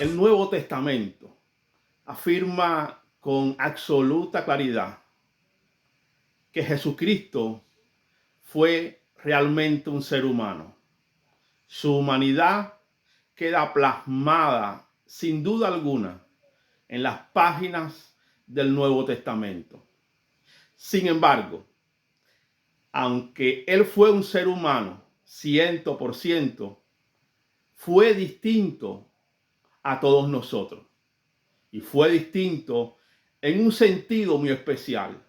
El Nuevo Testamento afirma con absoluta claridad que Jesucristo fue realmente un ser humano. Su humanidad queda plasmada, sin duda alguna, en las páginas del Nuevo Testamento. Sin embargo, aunque Él fue un ser humano 100%, fue distinto a todos nosotros. Y fue distinto en un sentido muy especial.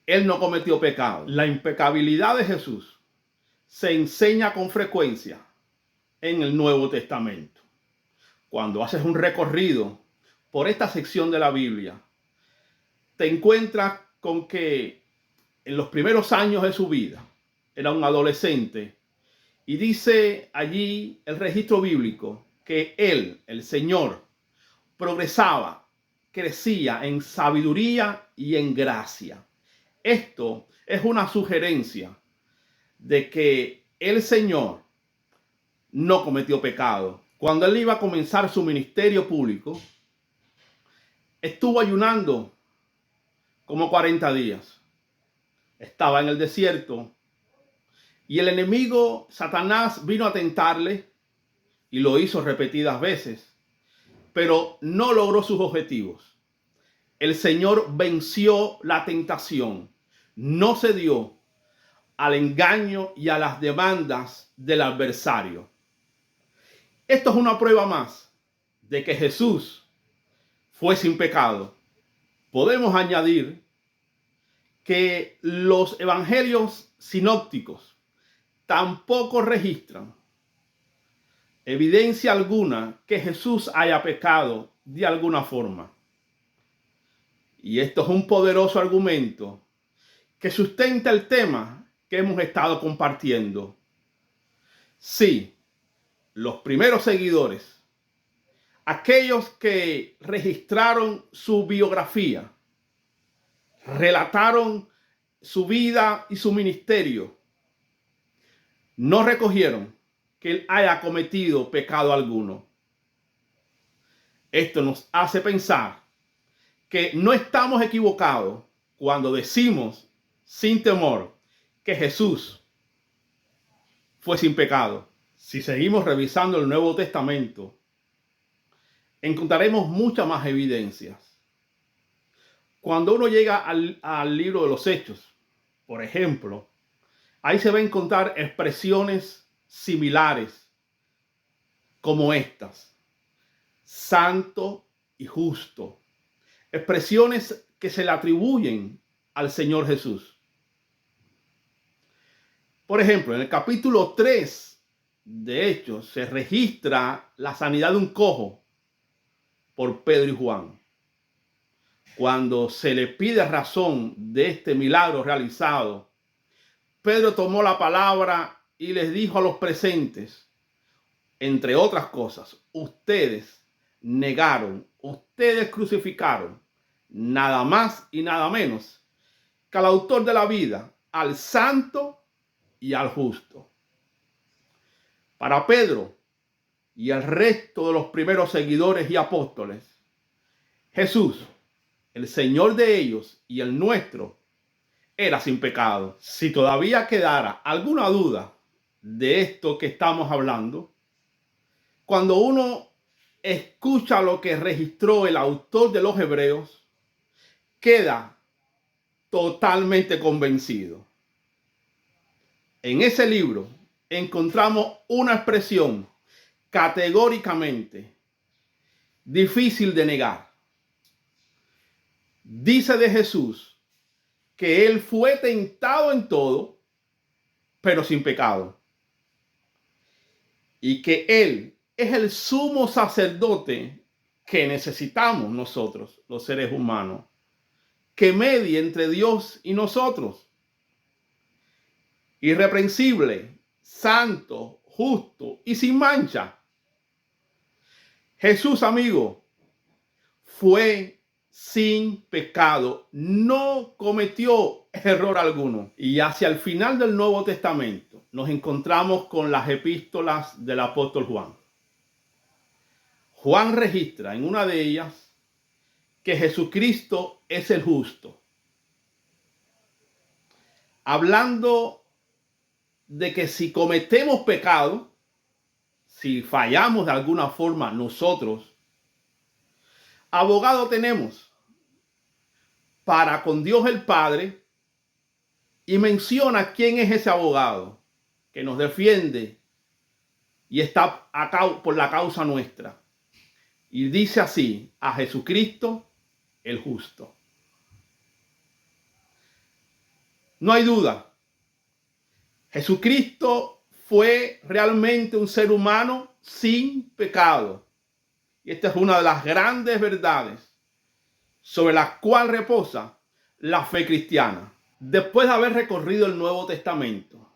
Él no cometió pecado. La impecabilidad de Jesús se enseña con frecuencia en el Nuevo Testamento. Cuando haces un recorrido por esta sección de la Biblia, te encuentras con que en los primeros años de su vida era un adolescente, y dice allí el registro bíblico que él, el Señor, progresaba, crecía en sabiduría y en gracia. Esto es una sugerencia de que el Señor no cometió pecado. Cuando él iba a comenzar su ministerio público, estuvo ayunando como 40 días. Estaba en el desierto y el enemigo Satanás vino a tentarle, y lo hizo repetidas veces, pero no logró sus objetivos. El Señor venció la tentación, no cedió al engaño y a las demandas del adversario. Esto es una prueba más de que Jesús fue sin pecado. Podemos añadir que los evangelios sinópticos tampoco registran evidencia alguna que Jesús haya pecado de alguna forma. Y esto es un poderoso argumento que sustenta el tema que hemos estado compartiendo. Sí, los primeros seguidores, aquellos que registraron su biografía, relataron su vida y su ministerio, no recogieron que él haya cometido pecado alguno. Esto nos hace pensar que no estamos equivocados cuando decimos sin temor que Jesús fue sin pecado. Si seguimos revisando el Nuevo Testamento, encontraremos muchas más evidencias. Cuando uno llega al libro de los Hechos, por ejemplo, ahí se va a encontrar expresiones similares como estas: santo y justo. Expresiones que se le atribuyen al Señor Jesús. Por ejemplo, en el capítulo 3 de Hechos se registra la sanidad de un cojo por Pedro y Juan. Cuando se le pide razón de este milagro realizado, Pedro tomó la palabra y les dijo a los presentes, entre otras cosas: ustedes negaron, ustedes crucificaron nada más y nada menos que al autor de la vida, al santo y al justo. Para Pedro y el resto de los primeros seguidores y apóstoles, Jesús, el Señor de ellos y el nuestro, era sin pecado. Si todavía quedara alguna duda de esto que estamos hablando, cuando uno escucha lo que registró el autor de los Hebreos, queda totalmente convencido. En ese libro encontramos una expresión categóricamente difícil de negar. Dice de Jesús que él fue tentado en todo, pero sin pecado. Y que él es el sumo sacerdote que necesitamos nosotros, los seres humanos, que medie entre Dios y nosotros. Irreprensible, santo, justo y sin mancha. Jesús, amigo, fue sin pecado, no cometió error alguno. Y hacia el final del Nuevo Testamento nos encontramos con las epístolas del apóstol Juan. Juan registra en una de ellas que Jesucristo es el justo, hablando de que si cometemos pecado, si fallamos de alguna forma nosotros, abogado tenemos para con Dios el Padre, y menciona quién es ese abogado que nos defiende y está acá por la causa nuestra. Y dice así: a Jesucristo el justo. No hay duda, Jesucristo fue realmente un ser humano sin pecado. Y esta es una de las grandes verdades sobre la cual reposa la fe cristiana. Después de haber recorrido el Nuevo Testamento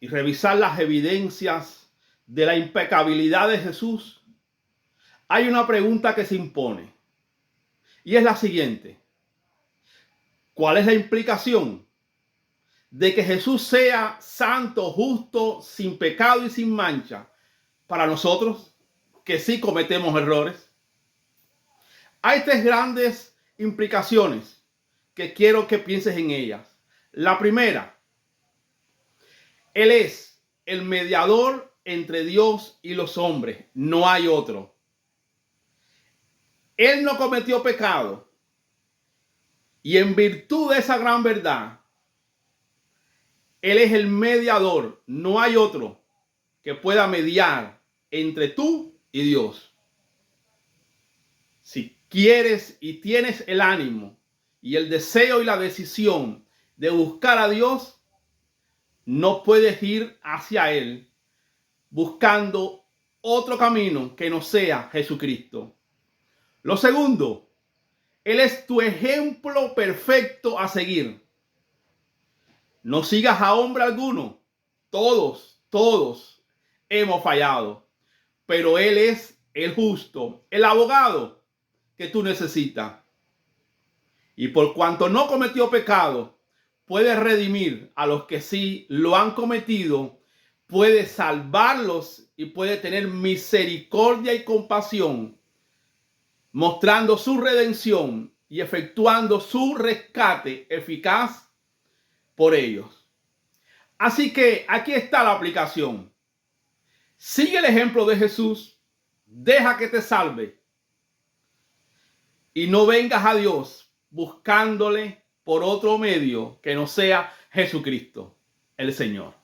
y revisar las evidencias de la impecabilidad de Jesús, hay una pregunta que se impone. Y es la siguiente: ¿cuál es la implicación de que Jesús sea santo, justo, sin pecado y sin mancha para nosotros que sí cometemos errores? Hay tres grandes implicaciones que quiero que pienses en ellas. La primera: Él es el mediador entre Dios y los hombres. No hay otro. Él no cometió pecado. Y en virtud de esa gran verdad, Él es el mediador. No hay otro que pueda mediar entre tú y Dios. Si quieres y tienes el ánimo y el deseo y la decisión de buscar a Dios, no puedes ir hacia Él buscando otro camino que no sea Jesucristo. Lo segundo, Él es tu ejemplo perfecto a seguir. No sigas a hombre alguno. Todos hemos fallado. Pero Él es el justo, el abogado que tú necesitas. Y por cuanto no cometió pecado, puede redimir a los que sí lo han cometido, puede salvarlos y puede tener misericordia y compasión, mostrando su redención y efectuando su rescate eficaz por ellos. Así que aquí está la aplicación. Sigue el ejemplo de Jesús, deja que te salve y no vengas a Dios buscándole por otro medio que no sea Jesucristo, el Señor.